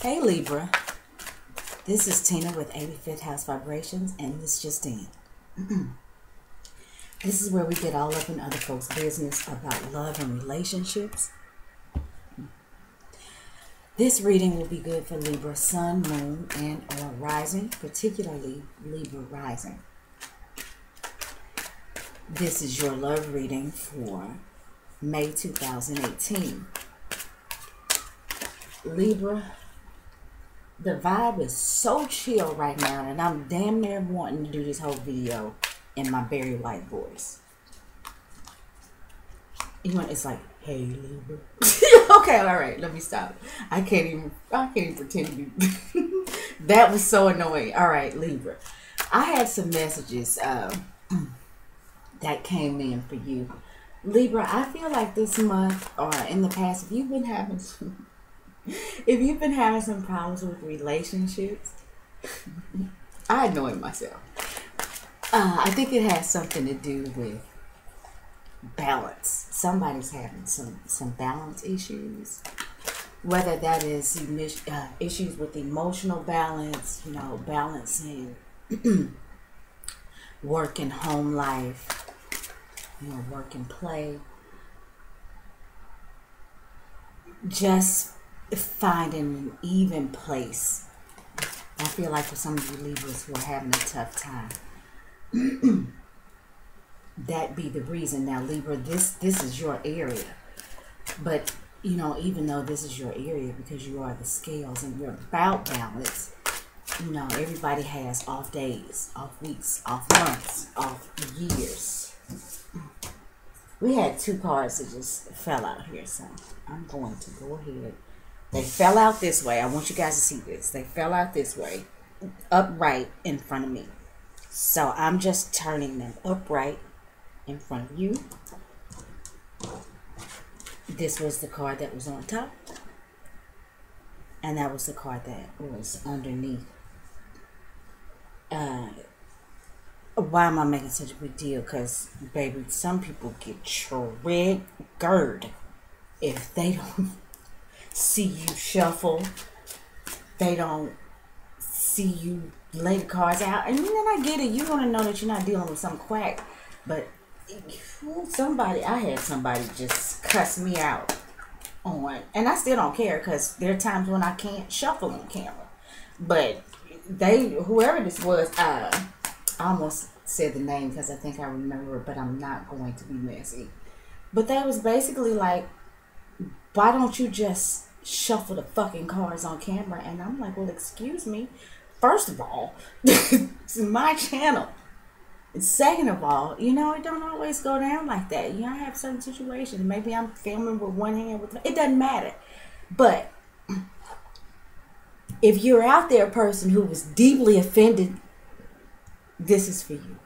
Hey Libra, this is Tina with 85th House Vibrations, and this just in. This is where we get all up in other folks' business about love and relationships. This reading will be good for Libra, Sun, Moon, and or Rising, particularly Libra Rising. This is your love reading for May 2018. Libra, the vibe is so chill right now, and I'm damn near wanting to do this whole video in my very white voice. You know, it's like, hey Libra. Okay, all right, let me stop. I can't even pretend to be. That was so annoying. All right, Libra. I had some messages that came in for you. Libra, I feel like this month or in the past, if you've been having some problems with relationships, I annoy myself. I think it has something to do with balance. Somebody's having some balance issues. Whether that is issues with emotional balance, you know, balancing work and home life, you know, work and play. Just finding an even place. I feel like for some of you Libras who are having a tough time, that be the reason. Now Libra, this is your area, but you know, even though this is your area, because you are the scales and you're about balance, you know, everybody has off days, off weeks, off months, off years. We had two cards that just fell out here, so I'm going to go ahead. They fell out this way. I want you guys to see this. They fell out this way, upright in front of me. So I'm just turning them upright in front of you. This was the card that was on top, and that was the card that was underneath. Why am I making such a big deal? Because, baby, some people get triggered if they don't see you shuffle. They don't see you lay the cards out. And then I get it. You want to know that you're not dealing with some quack. But I had somebody just cuss me out on. And I still don't care, because there are times when I can't shuffle on camera. But whoever this was, I almost said the name because I think I remember it, but I'm not going to be messy. But that was basically like, why don't you just shuffle the fucking cards on camera? And I'm like, well, excuse me. First of all, it's my channel. And second of all, you know, it don't always go down like that. You know, I have certain situations. Maybe I'm filming with one hand. It doesn't matter. But if you're out there, a person who was deeply offended, this is for you.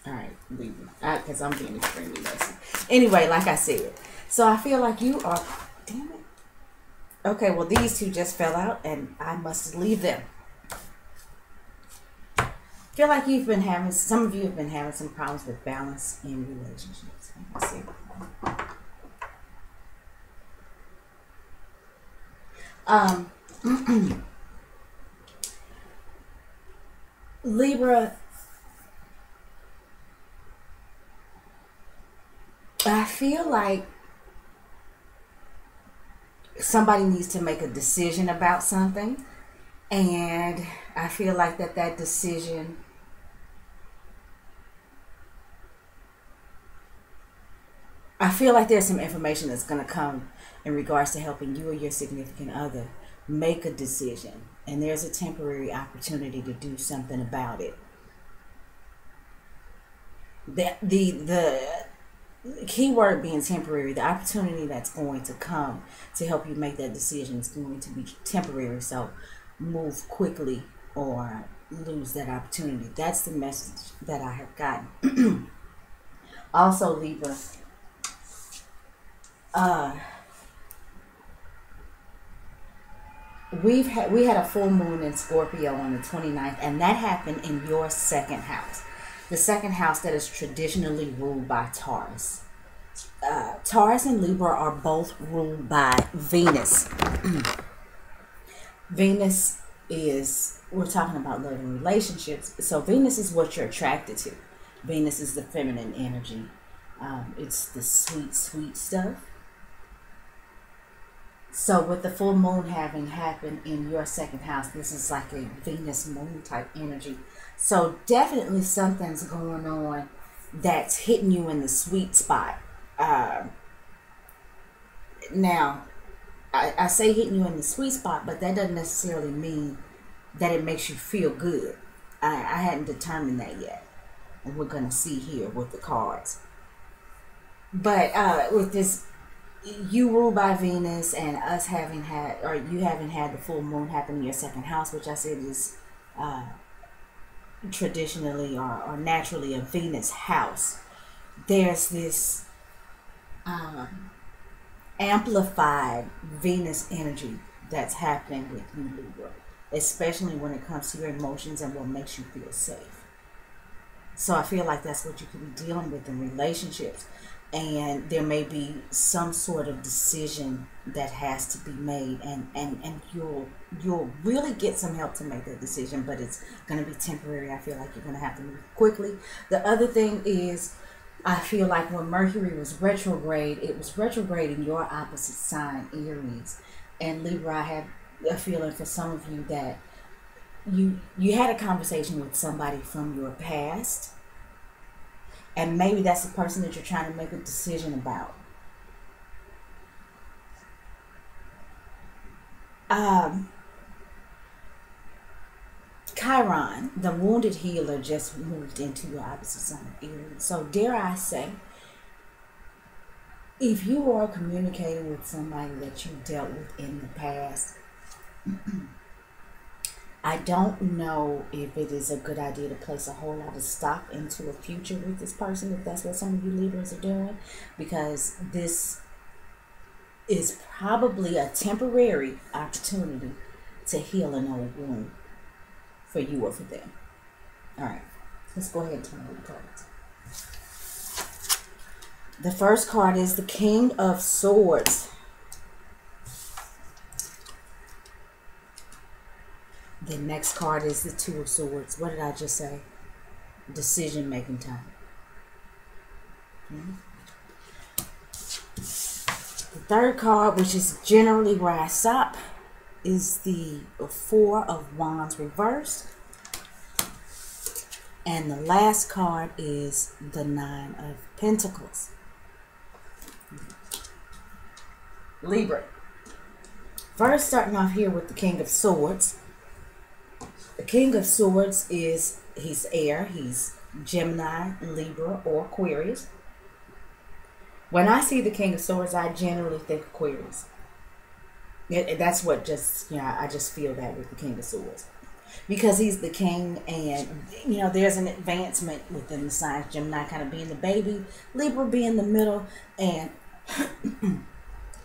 All right, because I'm being extremely messy. Anyway, like I said, so I feel like you are, damn it. Okay, well, these two just fell out, and I must leave them. I feel like some of you have been having some problems with balance in relationships. Let's see. Libra, I feel like somebody needs to make a decision about something, and I feel like that decision I feel like there's some information that's going to come in regards to helping you or your significant other make a decision, and there's a temporary opportunity to do something about it. The key word being temporary, the opportunity that's going to come to help you make that decision is going to be temporary, so move quickly or lose that opportunity. That's the message that I have gotten. Also, Libra, we had a full moon in Scorpio on the 29th, and that happened in your second house. The second house that is traditionally ruled by Taurus. Taurus and Libra are both ruled by Venus. Venus is, we're talking about love and relationships. So Venus is what you're attracted to. Venus is the feminine energy. It's the sweet, sweet stuff. So with the full moon having happened in your second house, this is like a Venus moon type energy. So definitely something's going on that's hitting you in the sweet spot. Now, I say hitting you in the sweet spot, but that doesn't necessarily mean that it makes you feel good. I hadn't determined that yet. And we're going to see here with the cards. But with this, you ruled by Venus, and us having had, or you having had the full moon happen in your second house, which I said is traditionally or naturally a Venus house. There's this amplified Venus energy that's happening with you, Libra, especially when it comes to your emotions and what makes you feel safe. So I feel like that's what you could be dealing with in relationships. And there may be some sort of decision that has to be made, and you'll really get some help to make that decision, but it's going to be temporary. I feel like you're going to have to move quickly. The other thing is, I feel like when Mercury was retrograde, it was retrograde in your opposite sign, Aries. And Libra, I have a feeling for some of you that you had a conversation with somebody from your past, and maybe that's the person that you're trying to make a decision about. Chiron, the wounded healer, just moved into your opposite sign, Aries. So dare I say, if you are communicating with somebody that you dealt with in the past, I don't know if it is a good idea to place a whole lot of stock into a future with this person, if that's what some of you Libras are doing, because this is probably a temporary opportunity to heal an old wound for you or for them. All right, let's go ahead and turn over the cards. The first card is the King of Swords. The next card is the Two of Swords. What did I just say? Decision-making time. Okay. The third card, which is generally where I stop, is the Four of Wands reversed. And the last card is the Nine of Pentacles. Libra. First, starting off here with the King of Swords. The King of Swords he's air, he's Gemini, Libra, or Aquarius. When I see the King of Swords, I generally think Aquarius. That's what I just feel that with the King of Swords. Because he's the king, and, there's an advancement within the signs. Gemini kind of being the baby, Libra being the middle, and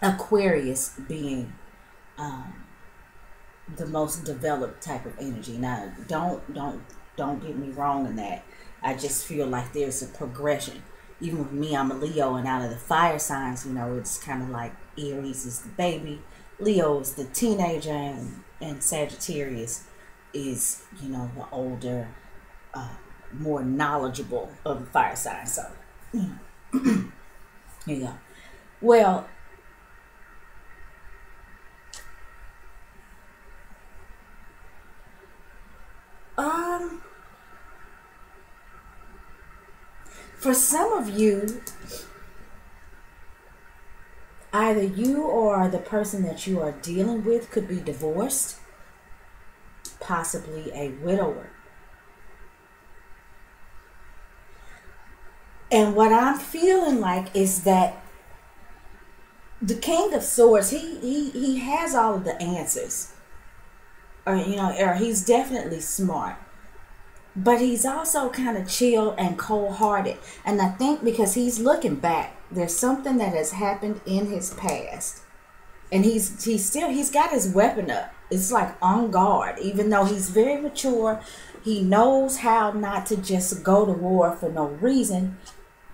Aquarius being the most developed type of energy. Now, don't get me wrong in that. I just feel like there's a progression. Even with me, I'm a Leo, and out of the fire signs, it's kind of like Aries is the baby, Leo is the teenager, and Sagittarius is, the older, more knowledgeable of the fire signs. So, here you go. Well, for some of you, either you or the person that you are dealing with could be divorced, possibly a widower. And what I'm feeling like is that the King of Swords, he has all of the answers. Or he's definitely smart. But he's also kind of chill and cold-hearted. And I think because he's looking back, there's something that has happened in his past. And he's got his weapon up. It's like on guard. Even though he's very mature, he knows how not to just go to war for no reason.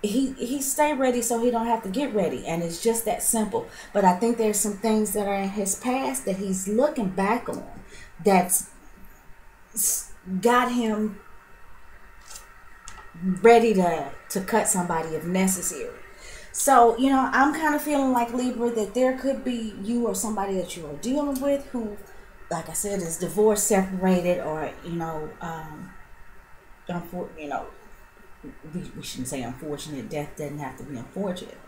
he stay ready so he don't have to get ready, and it's just that simple. But I think there's some things that are in his past that he's looking back on that's got him ready to cut somebody if necessary. So, I'm kind of feeling like, Libra, that there could be you or somebody that you are dealing with who, like I said, is divorced, separated, or, we shouldn't say unfortunate. Death doesn't have to be unfortunate.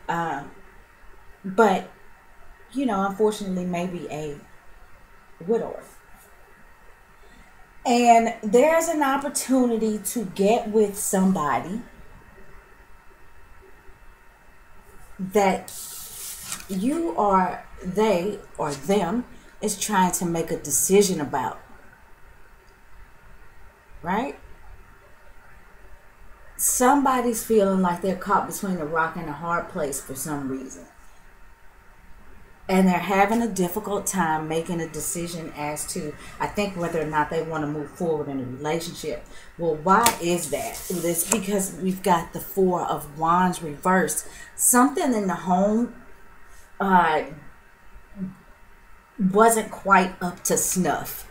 But, unfortunately, maybe a widower. And there's an opportunity to get with somebody that you or they or them is trying to make a decision about. Right? Somebody's feeling like they're caught between a rock and a hard place for some reason. And they're having a difficult time making a decision as to, I think, whether or not they want to move forward in a relationship. Well, why is that? It's because we've got the Four of Wands reversed. Something in the home wasn't quite up to snuff,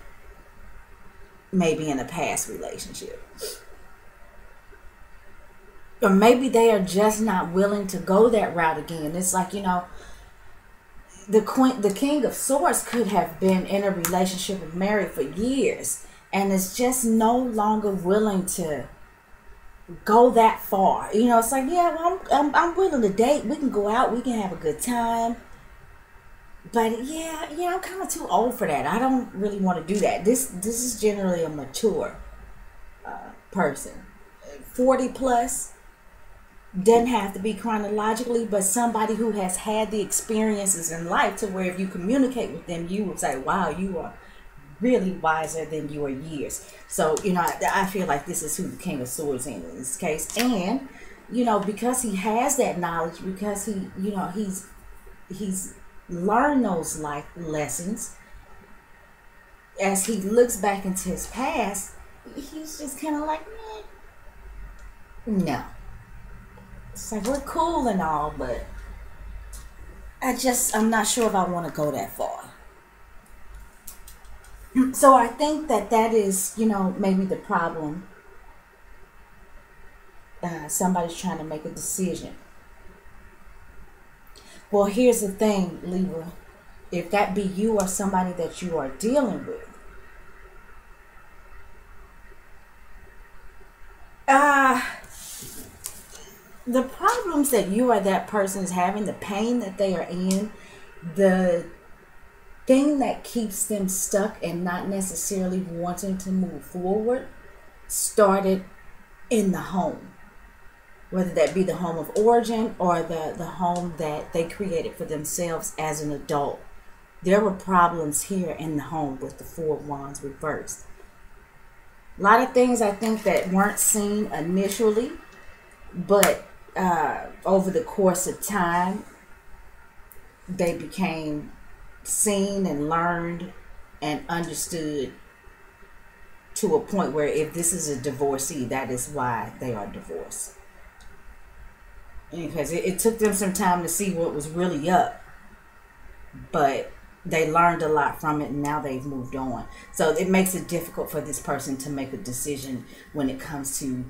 maybe in a past relationship. Or maybe they are just not willing to go that route again. It's like, the King of Swords could have been in a relationship and married for years, and is just no longer willing to go that far. It's like, yeah, well, I'm willing to date. We can go out. We can have a good time. But yeah, I'm kind of too old for that. I don't really want to do that. This is generally a mature person, 40 plus. Doesn't have to be chronologically, but somebody who has had the experiences in life to where if you communicate with them, you will say, wow, you are really wiser than your years. So, I feel like this is who the King of Swords is in this case. And, because he has that knowledge, because he's learned those life lessons, as he looks back into his past, he's just kind of like, no. It's like, we're cool and all, but I'm not sure if I want to go that far. So I think that is, maybe the problem. Somebody's trying to make a decision. Well, here's the thing, Libra. If that be you or somebody that you are dealing with, the problems that you or that person is having, the pain that they are in, the thing that keeps them stuck and not necessarily wanting to move forward, started in the home. Whether that be the home of origin or the home that they created for themselves as an adult. There were problems here in the home with the Four of Wands reversed. A lot of things I think that weren't seen initially, but over the course of time, they became seen and learned and understood to a point where if this is a divorcee, that is why they are divorced. Because it took them some time to see what was really up, but they learned a lot from it, and now they've moved on. So it makes it difficult for this person to make a decision when it comes to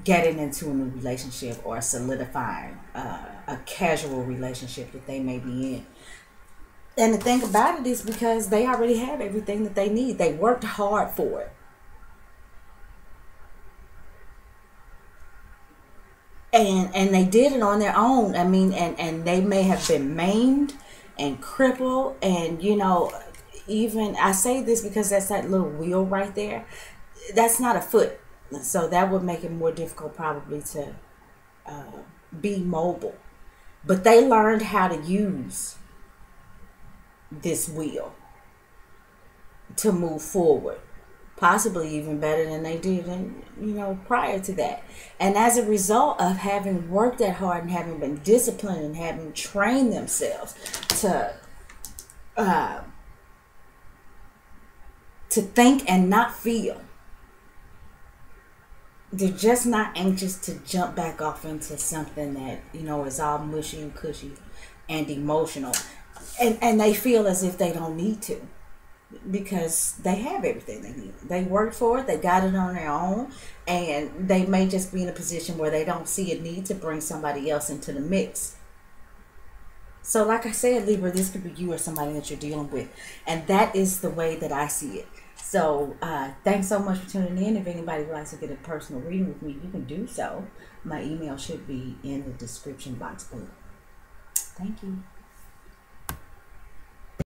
getting into a new relationship or solidifying a casual relationship that they may be in. And the thing about it is because they already have everything that they need. They worked hard for it. And they did it on their own. I mean, and they may have been maimed and crippled. And, even, I say this because that's that little wheel right there. That's not a foot. So that would make it more difficult probably to be mobile. But they learned how to use this wheel to move forward. Possibly even better than they did prior to that. And as a result of having worked that hard and having been disciplined and having trained themselves to think and not feel, they're just not anxious to jump back off into something that, you know, is all mushy and cushy and emotional. And they feel as if they don't need to, because they have everything they need. They worked for it, they got it on their own, and they may just be in a position where they don't see a need to bring somebody else into the mix. So, like I said, Libra, this could be you or somebody that you're dealing with. And that is the way that I see it. So, thanks so much for tuning in. If anybody would like to get a personal reading with me, you can do so. My email should be in the description box below. Thank you.